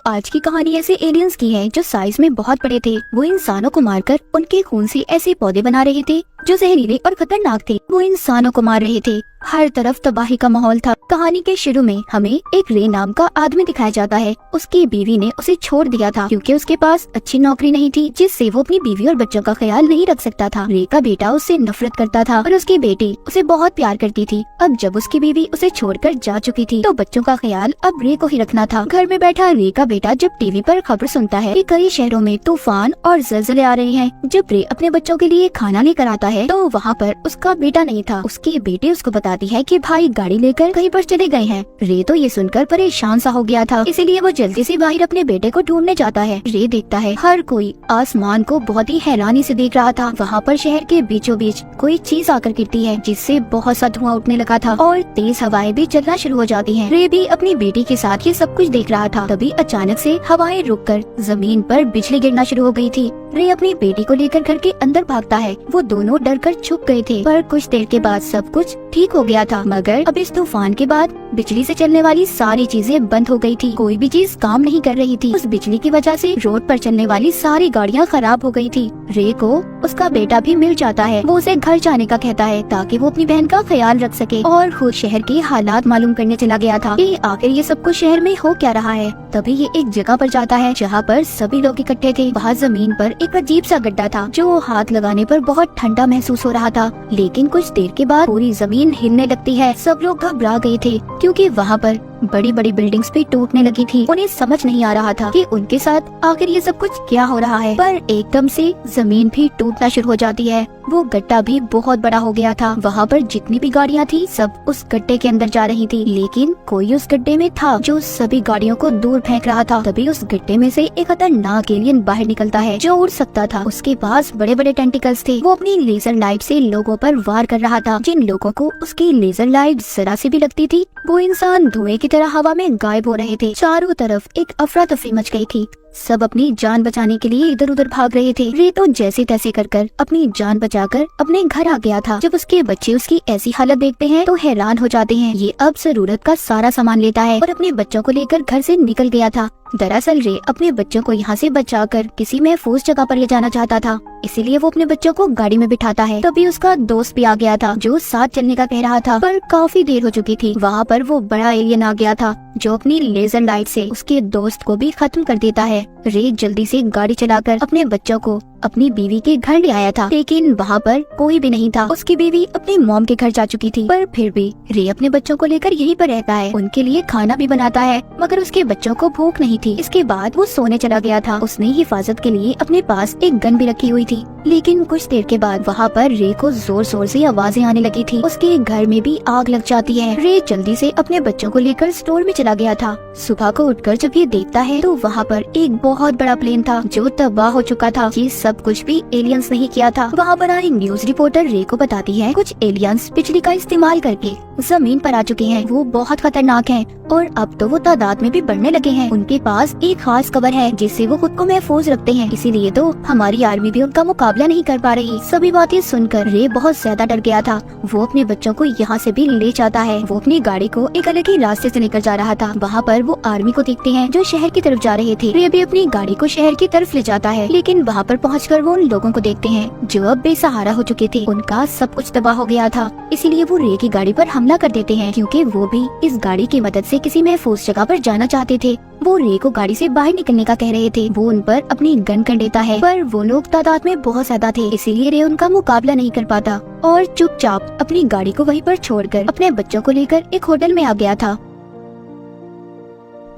आज की कहानी ऐसे एलियंस की है जो साइज में बहुत बड़े थे। वो इंसानों को मारकर उनके खून से ऐसे पौधे बना रहे थे जो जहरीले और खतरनाक थे। वो इंसानों को मार रहे थे। हर तरफ तबाही का माहौल था। कहानी के शुरू में हमें एक रे नाम का आदमी दिखाया जाता है। उसकी बीवी ने उसे छोड़ दिया था क्योंकि उसके पास अच्छी नौकरी नहीं थी जिससे वो अपनी बीवी और बच्चों का ख्याल नहीं रख सकता था। रे का बेटा उससे नफरत करता था और उसकी बेटी उसे बहुत प्यार करती थी। अब जब उसकी बीवी उसे छोड़कर जा चुकी थी तो बच्चों का ख्याल अब रे को ही रखना था। घर में बैठा रे का बेटा जब टीवी पर खबर सुनता है कि कई शहरों में तूफान और ज़लज़ले आ रहे हैं, जब रे अपने बच्चों के लिए खाना लेकर आता है तो वहाँ पर उसका बेटा नहीं था। उसकी बेटी उसको बताती है कि भाई गाड़ी लेकर कहीं पर चले गए हैं। रे तो ये सुनकर परेशान सा हो गया था, इसीलिए वो जल्दी से बाहर अपने बेटे को ढूंढने जाता है। रे देखता है हर कोई आसमान को बहुत ही हैरानी से देख रहा था। वहाँ पर शहर के बीचों बीच कोई चीज आकर गिरती है जिससे बहुत सा धुआं उठने लगा था और तेज हवाएं भी चलना शुरू हो जाती हैं। रे भी अपनी बेटी के साथ ये सब कुछ देख रहा था। तभी अचानक से हवाएं रुककर जमीन पर बिजली गिरना शुरू हो गई थी। रे अपनी बेटी को लेकर घर के अंदर भागता है। वो दोनों डर कर छुप गए थे, पर कुछ देर के बाद सब कुछ ठीक हो गया था। मगर अब इस तूफान के बाद बिजली से चलने वाली सारी चीजें बंद हो गई थी। कोई भी चीज काम नहीं कर रही थी। उस बिजली की वजह से रोड पर चलने वाली सारी गाड़ियां खराब हो गई थी। रे को उसका बेटा भी मिल जाता है। वो उसे घर जाने का कहता है ताकि वो अपनी बहन का ख्याल रख सके और खुद शहर के हालात मालूम करने चला गया था कि आखिर ये सब कुछ शहर में हो क्या रहा है। तभी ये एक जगह पर जाता है जहाँ पर सभी लोग इकट्ठे थे। वहाँ जमीन पर एक अजीब सा गड्ढा था जो हाथ लगाने पर बहुत ठंडा महसूस हो रहा था, लेकिन कुछ देर के बाद पूरी जमीन हिलने लगती है। सब लोग घबरा गए थे क्योंकि वहाँ पर बड़ी बड़ी बिल्डिंग्स भी टूटने लगी थी। उन्हें समझ नहीं आ रहा था कि उनके साथ आखिर ये सब कुछ क्या हो रहा है। पर एकदम से जमीन भी टूटना शुरू हो जाती है। वो गड्ढा भी बहुत बड़ा हो गया था। वहाँ पर जितनी भी गाड़ियाँ थी सब उस गड्ढे के अंदर जा रही थी, लेकिन कोई उस गड्ढे में था जो सभी गाड़ियों को दूर फेंक रहा था। तभी उस गड्ढे में से एक खतरनाक एलियन बाहर निकलता है जो उड़ सकता था। उसके पास बड़े बड़े टेंटिकल्स थे। वो अपनी लेजर लाइट से लोगों पर वार कर रहा था। जिन लोगों को उसकी लेजर लाइट जरा सी भी लगती थी वो इंसान धुएं की तरह हवा में गायब हो रहे थे। चारों तरफ एक अफरा तफरी मच गई थी। सब अपनी जान बचाने के लिए इधर उधर भाग रहे थे। रे तो जैसे तैसे कर अपनी जान बचाकर अपने घर आ गया था। जब उसके बच्चे उसकी ऐसी हालत देखते हैं तो हैरान हो जाते हैं। ये अब जरूरत का सारा सामान लेता है और अपने बच्चों को लेकर घर से निकल गया था। दरअसल रे अपने बच्चों को यहाँ से बचाकर किसी महफूज जगह पर ले जाना चाहता था, इसीलिए वो अपने बच्चों को गाड़ी में बिठाता है। तभी उसका दोस्त भी आ गया था जो साथ चलने का कह रहा था, पर काफी देर हो चुकी थी। वहाँ पर वो बड़ा एलियन आ गया था जो अपनी लेजर लाइट से उसके दोस्त को भी खत्म कर देता है। रे जल्दी से गाड़ी चलाकर अपने बच्चों को अपनी बीवी के घर ले आया था, लेकिन वहाँ पर कोई भी नहीं था। उसकी बीवी अपनी मॉम के घर जा चुकी थी, पर फिर भी रे अपने बच्चों को लेकर यहीं पर रहता है। उनके लिए खाना भी बनाता है, मगर उसके बच्चों को भूख नहीं थी। इसके बाद वो सोने चला गया था। उसने हिफाजत के लिए अपने पास एक गन भी रखी हुई थी, लेकिन कुछ देर के बाद वहाँ पर रे को जोर शोर से आवाजें आने लगी थी। उसके घर में भी आग लग जाती है। रे जल्दी से अपने बच्चों को लेकर स्टोर में चला गया था। सुबह को उठकर जब ये देखता है तो वहाँ पर एक बहुत बड़ा प्लेन था जो तबाह हो चुका था। ये सब कुछ भी एलियंस नहीं किया था। वहाँ पर आई न्यूज रिपोर्टर रे को बताती है कुछ एलियंस बिजली का इस्तेमाल करके जमीन पर आ चुके हैं। वो बहुत खतरनाक हैं और अब तो वो तादाद में भी बढ़ने लगे हैं। उनके पास एक खास कवर है जिससे वो खुद को महफूज रखते हैं, इसीलिए तो हमारी आर्मी भी उनका मुकाबला नहीं कर पा रही। सभी बातें सुनकर रे बहुत ज्यादा डर गया था। वो अपने बच्चों को यहाँ से भी ले जाता है। वो अपनी गाड़ी को एक अलग ही रास्ते से लेकर जा रहा था। वहाँ पर वो आर्मी को देखते हैं जो शहर की तरफ जा रहे थे। रे भी अपनी गाड़ी को शहर की तरफ ले जाता है, लेकिन वहाँ पर पहुँचकर वो उन लोगों को देखते हैं जो अब बेसहारा हो चुके थे। उनका सब कुछ तबाह हो गया था, इसीलिए वो रे की गाड़ी पर हमला कर देते हैं क्योंकि वो भी इस गाड़ी की मदद से किसी महफूज जगह पर जाना चाहते थे। वो रे को गाड़ी से बाहर निकलने का कह रहे थे। वो उन पर अपनी गन कर देता है, पर वो लोग तादाद में बहुत ज्यादा थे, इसीलिए रे उनका मुकाबला नहीं कर पाता और चुपचाप अपनी गाड़ी को वहीं पर छोड़कर अपने बच्चों को लेकर एक होटल में आ गया था।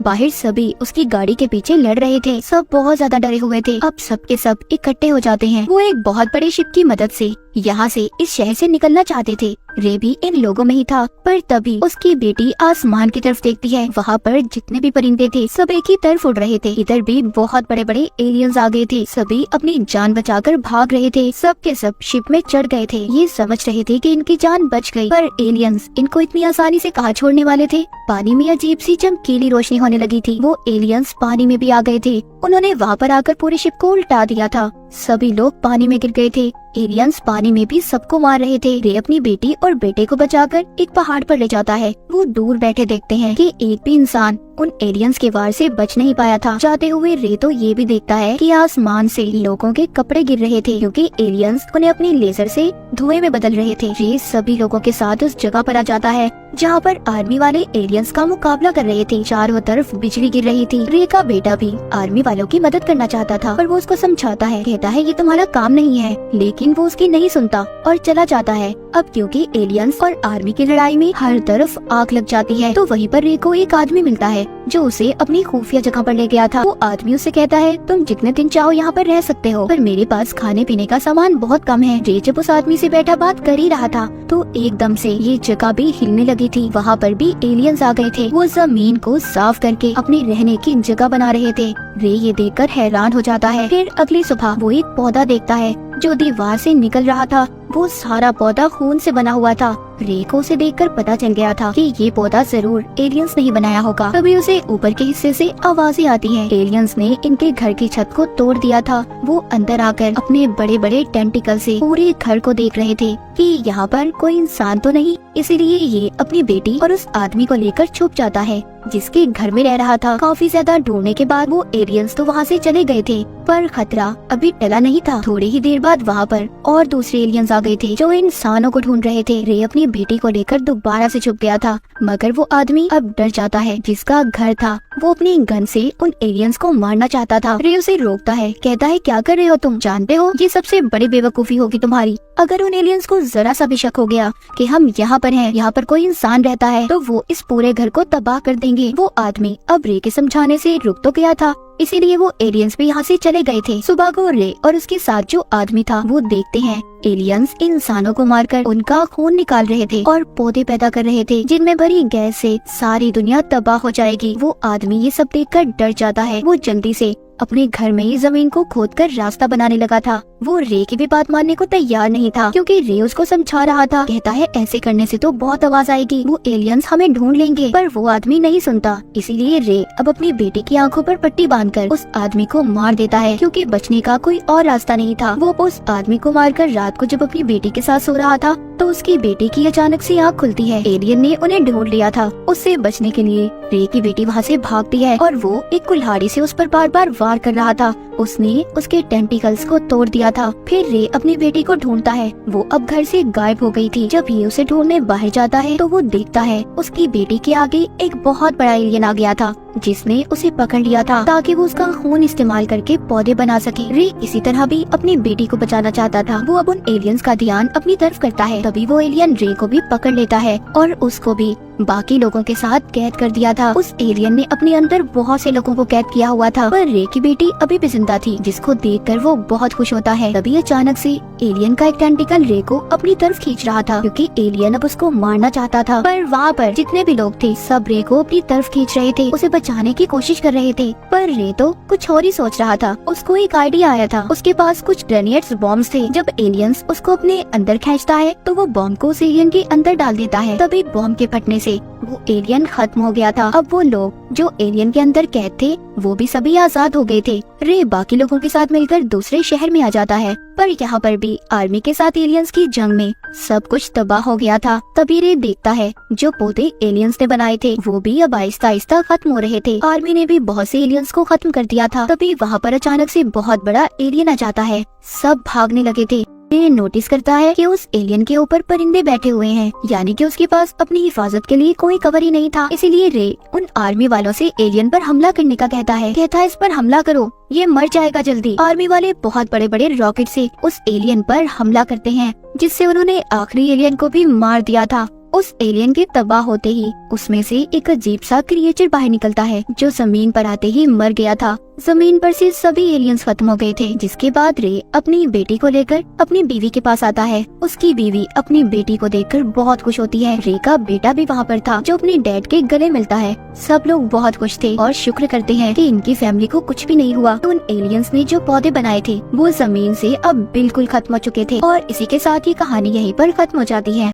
बाहर सभी उसकी गाड़ी के पीछे लड़ रहे थे। सब बहुत ज्यादा डरे हुए थे। अब सब के सब इकट्ठे हो जाते हैं। वो एक बहुत बड़े शिप की मदद से यहाँ से इस शहर से निकलना चाहते थे। रे भी इन लोगों में ही था, पर तभी उसकी बेटी आसमान की तरफ देखती है। वहाँ पर जितने भी परिंदे थे सब एक ही तरफ उड़ रहे थे। इधर भी बहुत बड़े बड़े एलियंस आ गए थे। सभी अपनी जान बचाकर भाग रहे थे। सब के सब शिप में चढ़ गए थे। ये समझ रहे थे कि इनकी जान बच गई, पर एलियंस इनको इतनी आसानी से कहाँ छोड़ने वाले थे। पानी में अजीब सी चमकीली रोशनी होने लगी थी। वो एलियंस पानी में भी आ गए थे। उन्होंने वहाँ पर आकर पूरे शिप को उल्टा दिया था। सभी लोग पानी में गिर गए थे। एलियंस पानी में भी सबको मार रहे थे। रे अपनी बेटी और बेटे को बचाकर एक पहाड़ पर ले जाता है। वो दूर बैठे देखते हैं कि एक भी इंसान उन एलियंस के वार से बच नहीं पाया था। जाते हुए रे तो ये भी देखता है कि आसमान से लोगों के कपड़े गिर रहे थे क्योंकि एलियंस उन्हें अपनी लेजर से धुएं में बदल रहे थे। रे सभी लोगों के साथ उस जगह पर आ जाता है जहाँ पर आर्मी वाले एलियंस का मुकाबला कर रहे थे। चारों तरफ बिजली गिर रही थी। रे का बेटा भी आर्मी वालों की मदद करना चाहता था, पर वो उसको समझाता है, कहता है ये तुम्हारा काम नहीं है, लेकिन वो उसकी नहीं सुनता और चला जाता है। अब क्योंकि एलियंस और आर्मी की लड़ाई में हर तरफ आग लग जाती है, तो वहीं पर रे को एक आदमी मिलता है जो उसे अपनी खुफिया जगह पर ले गया था। वो आदमी उससे कहता है, तुम जितने दिन चाहो यहाँ पर रह सकते हो, पर मेरे पास खाने पीने का सामान बहुत कम है। रे जब उस आदमी से बैठा बात कर ही रहा था तो एकदम से ये जगह भी हिलने लगी थी। वहाँ पर भी एलियंस आ गए थे। वो जमीन को साफ करके अपने रहने की जगह बना रहे थे। रे ये देखकर हैरान हो जाता है। फिर अगली सुबह वो एक पौधा देखता है जो दीवार से निकल रहा था। वो सारा पौधा खून से बना हुआ था। रे को उसे देखकर पता चल गया था कि ये पौधा जरूर एलियंस ने ही बनाया होगा। तभी उसे ऊपर के हिस्से से आवाजें आती हैं। एलियंस ने इनके घर की छत को तोड़ दिया था। वो अंदर आकर अपने बड़े बड़े टेंटिकल से पूरे घर को देख रहे थे कि यहाँ पर कोई इंसान तो नहीं। इसीलिए ये अपनी बेटी और उस आदमी को लेकर छुप जाता है जिसके घर में रह रहा था। काफी ज्यादा ढूंढने के बाद वो एलियंस तो वहाँ से चले गए थे, पर खतरा अभी टला नहीं था। थोड़ी ही देर बाद वहाँ पर और दूसरे एलियंस आ गए थे जो इंसानों को ढूंढ रहे थे। रे अपनी बेटी को लेकर दोबारा से छुप गया था, मगर वो आदमी अब डर जाता है जिसका घर था। वो अपनी गन से उन एलियंस को मारना चाहता था। रे उसे रोकता है, कहता है क्या कर रहे हो तुम, जानते हो ये सबसे बड़ी बेवकूफी होगी तुम्हारी। अगर उन एलियंस को जरा सा भी शक हो गया कि हम यहाँ पर हैं, यहाँ पर कोई इंसान रहता है, तो वो इस पूरे घर को तबाह कर देंगे। वो आदमी अब रे के समझाने से रुक तो गया था, इसीलिए वो एलियंस भी यहाँ से चले गए थे। सुबह को रे और उसके साथ जो आदमी था वो देखते हैं एलियंस इंसानों को मारकर उनका खून निकाल रहे थे और पौधे पैदा कर रहे थे जिनमें भरी गैस से सारी दुनिया तबाह हो जाएगी। वो आदमी ये सब देखकर डर जाता है। वो जल्दी से अपने घर में ही जमीन को खोदकर रास्ता बनाने लगा था। वो रे की भी बात मानने को तैयार नहीं था क्योंकि रे उसको समझा रहा था। कहता है ऐसे करने से तो बहुत आवाज आएगी, वो एलियंस हमें ढूंढ लेंगे, पर वो आदमी नहीं सुनता। इसीलिए रे अब अपनी बेटी की आंखों पर पट्टी बांधकर उस आदमी को मार देता है क्योंकि बचने का कोई और रास्ता नहीं था। वो उस आदमी को मारकर रात को जब अपनी बेटी के साथ सो रहा था तो उसकी बेटी की अचानक से आँख खुलती है। एलियन ने उन्हें ढूंढ लिया था। उससे बचने के लिए रे की बेटी वहाँ से भागती है और वो एक कुल्हाड़ी से उस पर बार बार वार कर रहा था। उसने उसके टेंटिकल्स को तोड़ दिया था। फिर रे अपनी बेटी को ढूंढता है। वो अब घर से गायब हो गई थी। जब ये उसे ढूंढने बाहर जाता है तो वो देखता है उसकी बेटी के आगे एक बहुत बड़ा एलियन आ गया था जिसने उसे पकड़ लिया था ताकि वो उसका खून इस्तेमाल करके पौधे बना सके। रे इसी तरह भी अपनी बेटी को बचाना चाहता था। वो अब उन एलियंस का ध्यान अपनी तरफ करता है। तभी वो एलियन रे को भी पकड़ लेता है और उसको भी बाकी लोगों के साथ कैद कर दिया था। उस एलियन ने अपने अंदर बहुत से लोगों को कैद किया हुआ था, पर रे की बेटी अभी भी जिंदा थी जिसको देखकर वो बहुत खुश होता है। तभी अचानक से एलियन का एक टेंटिकल रे को अपनी तरफ खींच रहा था क्योंकि एलियन अब उसको मारना चाहता था, पर वहाँ पर जितने भी लोग थे सब रे को अपनी तरफ खींच रहे थे, उसे बचाने की कोशिश कर रहे थे। पर रे तो कुछ और ही सोच रहा था। उसको एक आइडिया आया था। उसके पास कुछ ग्रेनेड्स बॉम्ब्स थे। जब एलियंस उसको अपने अंदर खींचता है तो वो बॉम्ब को उस एलियन के अंदर डाल देता है। तभी बॉम्ब के फटने से वो एलियन खत्म हो गया था। अब वो लोग जो एलियन के अंदर कैद थे वो भी सभी आजाद हो गए थे। रे बाकी लोगों के साथ मिलकर दूसरे शहर में आ जाता है, पर यहाँ पर भी आर्मी के साथ एलियंस की जंग में सब कुछ तबाह हो गया था। तभी रे देखता है जो पौधे एलियंस ने बनाए थे वो भी अब आहिस्ता आहिस्ता खत्म हो रहे थे। आर्मी ने भी बहुत से एलियंस को खत्म कर दिया था। तभी वहाँ पर अचानक से बहुत बड़ा एलियन आ जाता है। सब भागने लगे थे। रे नोटिस करता है कि उस एलियन के ऊपर परिंदे बैठे हुए हैं, यानी कि उसके पास अपनी हिफाजत के लिए कोई कवर ही नहीं था। इसीलिए रे उन आर्मी वालों से एलियन पर हमला करने का कहता है इस पर हमला करो, ये मर जाएगा जल्दी। आर्मी वाले बहुत बड़े बड़े रॉकेट से उस एलियन पर हमला करते हैं जिससे उन्होंने आखिरी एलियन को भी मार दिया था। उस एलियन के तबाह होते ही उसमें से एक अजीब सा क्रिएचर बाहर निकलता है जो जमीन पर आते ही मर गया था। जमीन पर से सभी एलियंस खत्म हो गए थे। जिसके बाद रे अपनी बेटी को लेकर अपनी बीवी के पास आता है। उसकी बीवी अपनी बेटी को देखकर बहुत खुश होती है। रे का बेटा भी वहाँ पर था जो अपने डैड के गले मिलता है। सब लोग बहुत खुश थे और शुक्र करते हैं कि इनकी फैमिली को कुछ भी नहीं हुआ। उन एलियंस ने जो पौधे बनाए थे वो जमीन से अब बिल्कुल खत्म हो चुके थे। और इसी के साथ ये कहानी यहीं पर खत्म हो जाती है।